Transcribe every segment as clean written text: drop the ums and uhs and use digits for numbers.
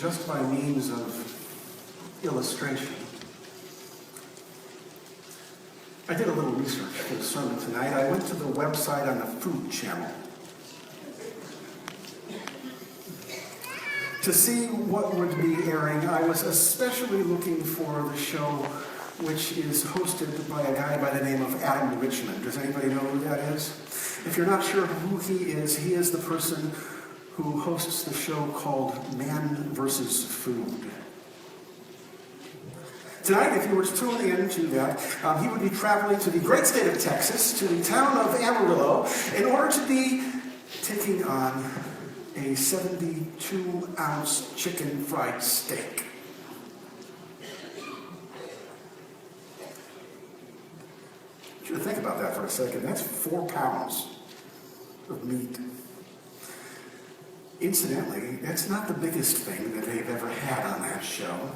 just by means of illustration. I did a little research for the sermon tonight. I went to the website on the Food Channel to see what would be airing. I was especially looking for the show which is hosted by a guy by the name of Adam Richmond. Does anybody know who that is? If you're not sure who he is the person who hosts the show called Man vs. Food. Tonight, if you were to tune in to that, he would be traveling to the great state of Texas, to the town of Amarillo, in order to be taking on a 72-ounce chicken fried steak. You should think about that for a second. That's 4 pounds of meat. Incidentally, that's not the biggest thing that they've ever had on that show.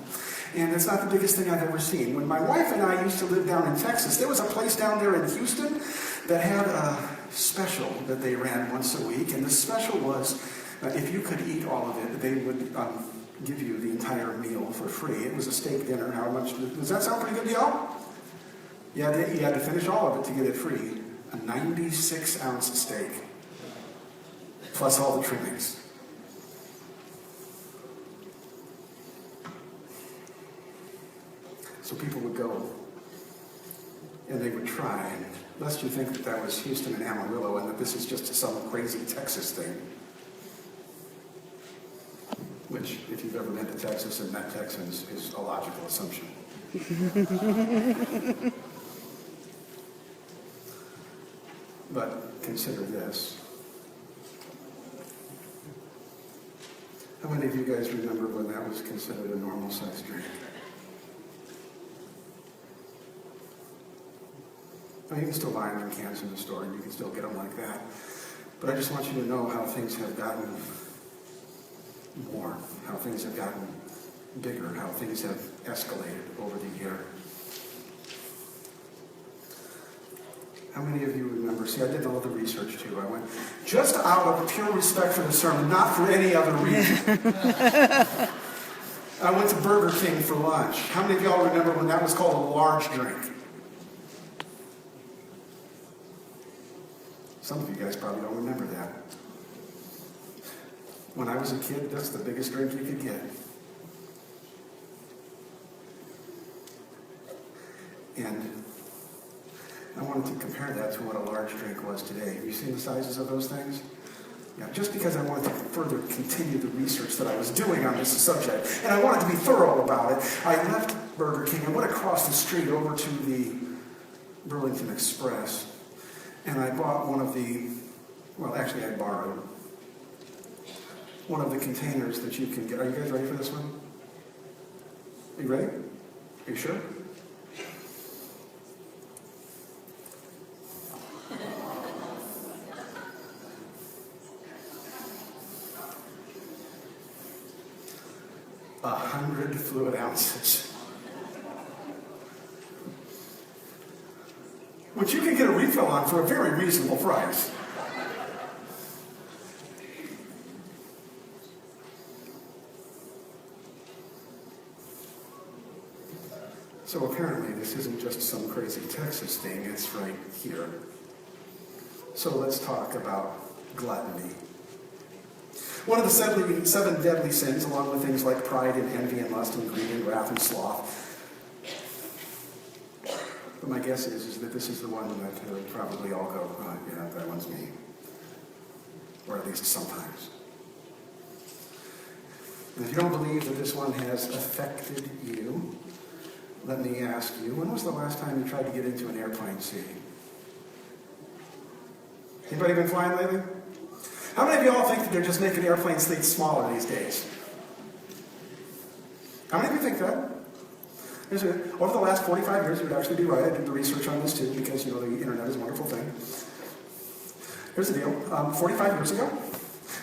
And it's not the biggest thing I've ever seen. When my wife and I used to live down in Texas, there was a place down there in Houston that had a special that they ran once a week. And the special was, if you could eat all of it, they would give you the entire meal for free. It was a steak dinner. How much? Does that sound pretty good to y'all? You had to finish all of it to get it free. A 96-ounce steak, plus all the trimmings. So people would go, and they would try, and lest you think that that was Houston and Amarillo, and that this is just some crazy Texas thing. Which, if you've ever been to Texas and met Texans, is a logical assumption. But consider this. How many of you guys remember when that was considered a normal-sized drink? Now, you can still buy them in cans in the store, and you can still get them like that. But I just want you to know how things have gotten more, how things have gotten bigger, how things have escalated over the year. How many of you remember? See, I did all the research too. I went just out of pure respect for the sermon, not for any other reason. I went to Burger King for lunch. How many of y'all remember when that was called a large drink? Some of you guys probably don't remember that. When I was a kid, that's the biggest drink you could get. And I wanted to compare that to what a large drink was today. Have you seen the sizes of those things? Yeah, just because I wanted to further continue the research that I was doing on this subject, and I wanted to be thorough about it, I left Burger King and went across the street over to the Burlington Express. And I bought one of the, well, actually I borrowed one of the containers that you can get. Are you guys ready for this one? Are you ready? Are you sure? A 100 fluid ounces. Which you can get a refill on for a very reasonable price. So apparently this isn't just some crazy Texas thing, it's right here. So let's talk about gluttony. One of the seven deadly sins, along with things like pride and envy and lust and greed and wrath and sloth. But my guess is that this is the one that probably all go, yeah, that one's me. Or at least sometimes. And if you don't believe that this one has affected you, let me ask you, when was the last time you tried to get into an airplane seat? Anybody been flying lately? How many of you all think that they're just making airplane seats smaller these days? How many of you think that? Over the last 45 years, you would actually be right. I did the research on this too, because, the internet is a wonderful thing. Here's the deal. 45 years ago,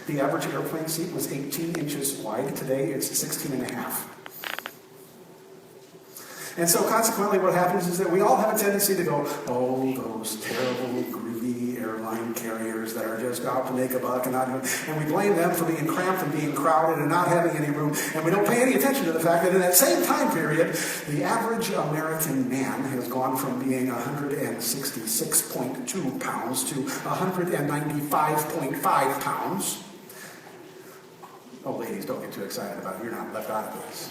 the average airplane seat was 18 inches wide. Today, it's 16 and a half. And so consequently, what happens is that we all have a tendency to go, oh, those terrible, greedy airline airline carriers that are just out to make a buck, and we blame them for being cramped and being crowded and not having any room, and we don't pay any attention to the fact that in that same time period, the average American man has gone from being 166.2 pounds to 195.5 pounds. Oh, ladies, don't get too excited about it. You're not left out of this.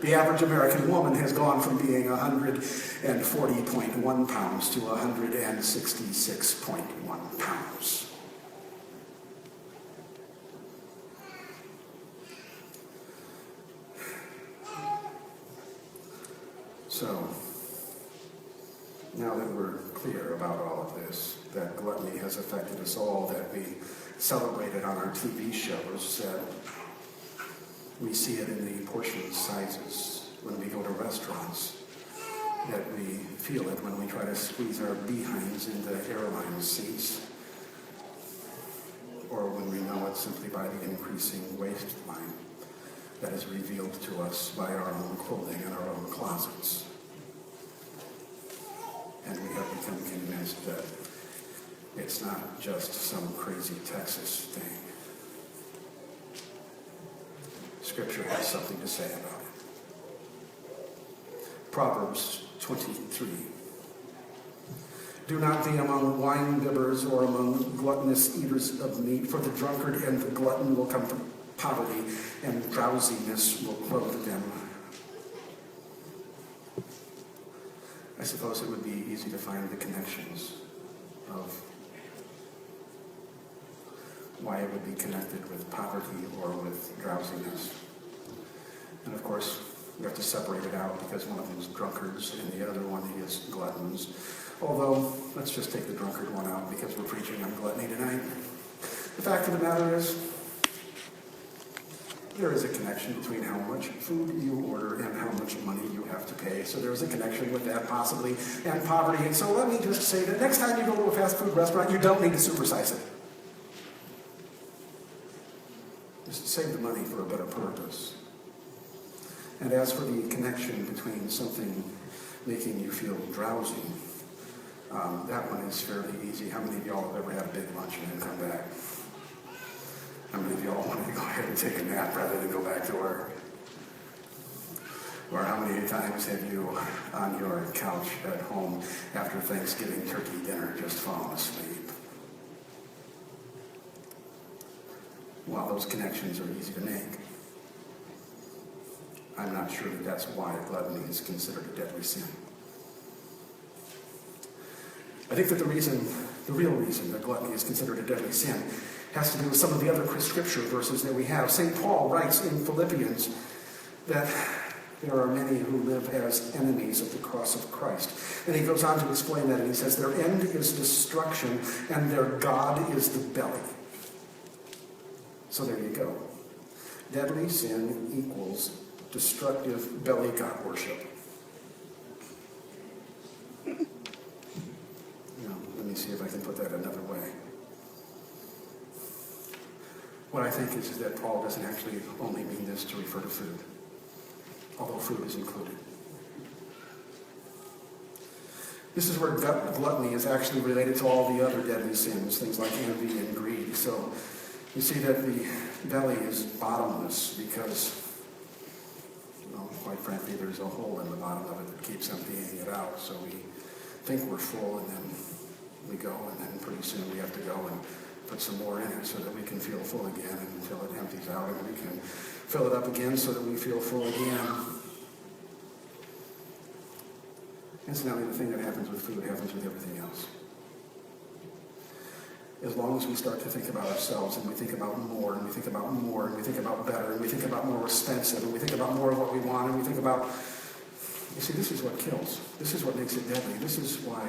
The average American woman has gone from being 140.1 pounds to 166.1 pounds. So, now that we're clear about all of this, that gluttony has affected us all, that we celebrate it on our TV shows, that we see it in the portion sizes when we go to restaurants, that we feel it when we try to squeeze our behinds into airline seats, or when we know it simply by the increasing waistline that is revealed to us by our own clothing and our own closets. And we have become convinced that it's not just some crazy Texas thing. Scripture has something to say about it. Proverbs 23. Do not be among wine-bibbers or among gluttonous eaters of meat, for the drunkard and the glutton will come from poverty, and drowsiness will clothe them. I suppose it would be easy to find the connections of why it would be connected with poverty or with drowsiness. And of course, we have to separate it out because one of them is drunkards and the other one is gluttons. Although, let's just take the drunkard one out because we're preaching on gluttony tonight. The fact of the matter is, there is a connection between how much food you order and how much money you have to pay. So there is a connection with that possibly and poverty. And so let me just say that next time you go to a fast food restaurant, you don't need to supersize it. Just save the money for a better purpose. And as for the connection between something making you feel drowsy, that one is fairly easy. How many of y'all have ever had a big lunch and then come back? How many of y'all wanted to go ahead and take a nap rather than go back to work? Or how many times have you, on your couch at home after Thanksgiving turkey dinner, just fallen asleep? Well, those connections are easy to make. I'm not sure that that's why gluttony is considered a deadly sin. I think that the real reason that gluttony is considered a deadly sin has to do with some of the other scripture verses that we have. St. Paul writes in Philippians that there are many who live as enemies of the cross of Christ. And he goes on to explain that, and he says, their end is destruction, and their God is the belly. So there you go. Deadly sin equals destructive belly god worship. Let me see if I can put that another way. What I think is that Paul doesn't actually only mean this to refer to food, although food is included. This is where gluttony is actually related to all the other deadly sins, things like envy and greed. So you see that the belly is bottomless because, quite frankly, there's a hole in the bottom of it that keeps emptying it out. So we think we're full, and then we go, and then pretty soon we have to go and put some more in it so that we can feel full again until it empties out, and we can fill it up again so that we feel full again. Incidentally, the thing that happens with food happens with everything else. As long as we start to think about ourselves, and we think about more, and we think about more, and we think about better, and we think about more expensive, and we think about more of what we want, and we think about... You see, this is what kills. This is what makes it deadly. This is why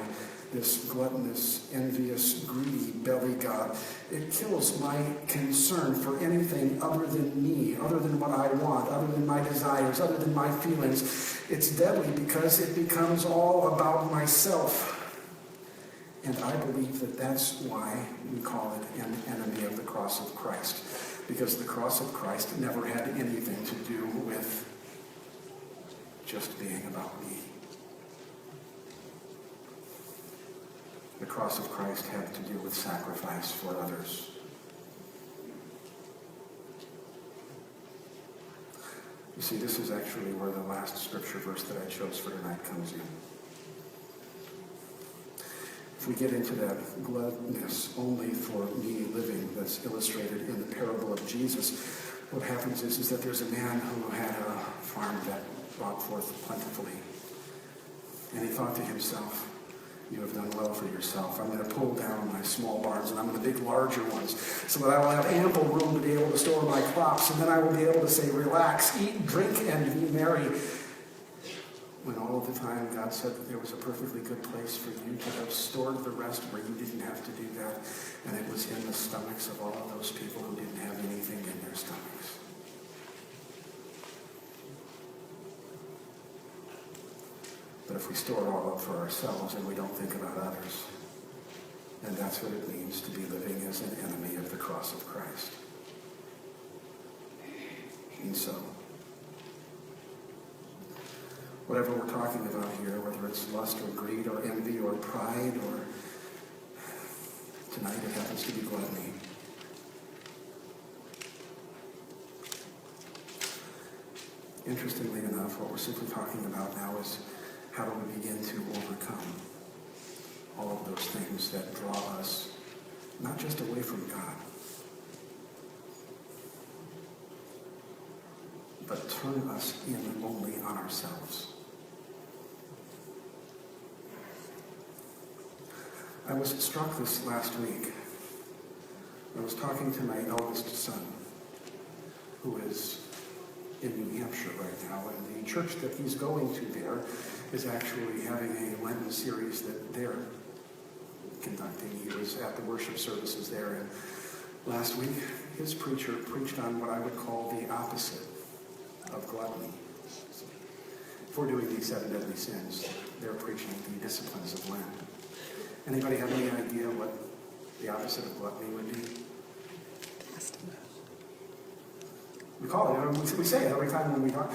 this gluttonous, envious, greedy belly god, it kills my concern for anything other than me, other than what I want, other than my desires, other than my feelings. It's deadly because it becomes all about myself. And I believe that that's why we call it an enemy of the cross of Christ. Because the cross of Christ never had anything to do with just being about me. The cross of Christ had to do with sacrifice for others. You see, this is actually where the last scripture verse that I chose for tonight comes in. If we get into that gladness only for me living that's illustrated in the parable of Jesus, what happens is that there's a man who had a farm that brought forth plentifully. And he thought to himself, you have done well for yourself. I'm going to pull down my small barns and I'm going to dig larger ones so that I will have ample room to be able to store my crops. And then I will be able to say, relax, eat, drink, and be merry. When all of the time God said that there was a perfectly good place for you to have stored the rest where you didn't have to do that. And it was in the stomachs of all of those people who didn't have anything in their stomachs. But if we store it all up for ourselves and we don't think about others, then that's what it means to be living as an enemy of the cross of Christ. And so, whatever we're talking about here, whether it's lust or greed or envy or pride or tonight it happens to be gluttony. Interestingly enough, what we're simply talking about now is how do we begin to overcome all of those things that draw us not just away from God, but turn us in only on ourselves. I was struck this last week. I was talking to my eldest son, who is in New Hampshire right now, and the church that he's going to there is actually having a Lenten series that they're conducting. He was at the worship services there, and last week his preacher preached on what I would call the opposite of gluttony. If we're doing these 7 deadly sins, they're preaching the disciplines of Lent. Anybody have any idea what the opposite of gluttony would be? We call it, we say it every time when we talk.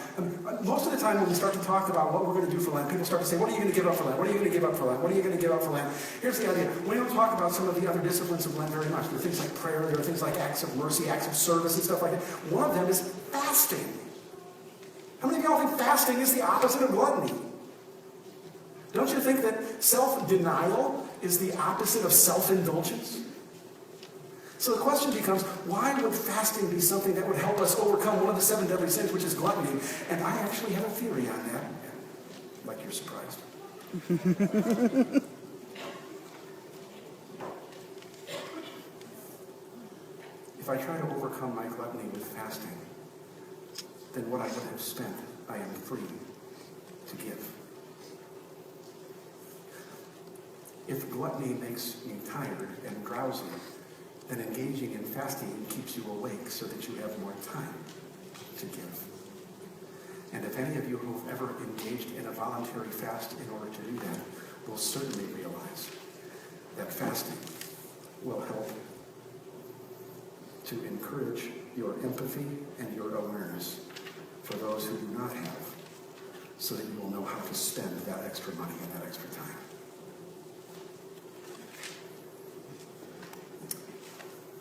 Most of the time when we start to talk about what we're going to do for Lent, people start to say, what are you going to give up for Lent? What are you going to give up for Lent? What are you going to give up for Lent? Here's the idea. We don't talk about some of the other disciplines of Lent very much. There are things like prayer, there are things like acts of mercy, acts of service, and stuff like that. One of them is fasting. How many of y'all think fasting is the opposite of gluttony? Don't you think that self-denial is the opposite of self-indulgence? So the question becomes, why would fasting be something that would help us overcome one of the 7 deadly sins, which is gluttony? And I actually have a theory on that. Like you're surprised. If I try to overcome my gluttony with fasting, then what I would have spent, I am free to give. If gluttony makes me tired and drowsy, then engaging in fasting keeps you awake so that you have more time to give. And if any of you who have ever engaged in a voluntary fast in order to do that will certainly realize that fasting will help to encourage your empathy and your awareness for those who do not have, so that you will know how to spend that extra money and that extra time.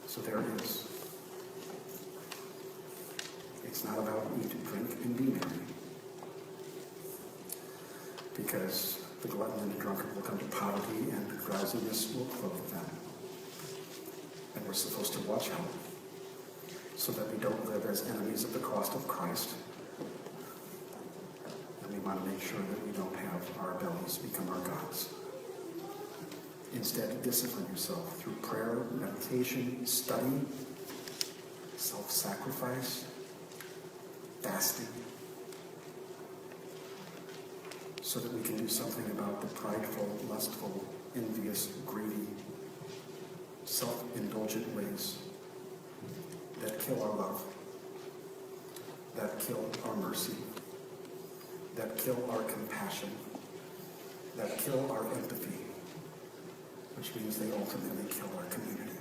So there it is. It's not about eat, drink, and be merry. Because the glutton and the drunkard will come to poverty, and drowsiness will clothe them. And we're supposed to watch out so that we don't live as enemies of the cross of Christ. And we want to make sure that we don't have our bellies become our gods. Instead, discipline yourself through prayer, meditation, study, self-sacrifice, fasting, so that we can do something about the prideful, lustful, envious, greedy, self-indulgent ways that kill our love, that kill our mercy, that kill our compassion, that kill our empathy, which means they ultimately kill our community.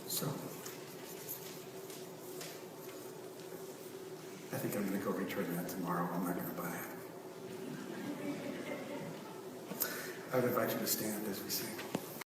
So, I think I'm going to go return that tomorrow. I'm not going to buy it. I would invite you to stand as we sing.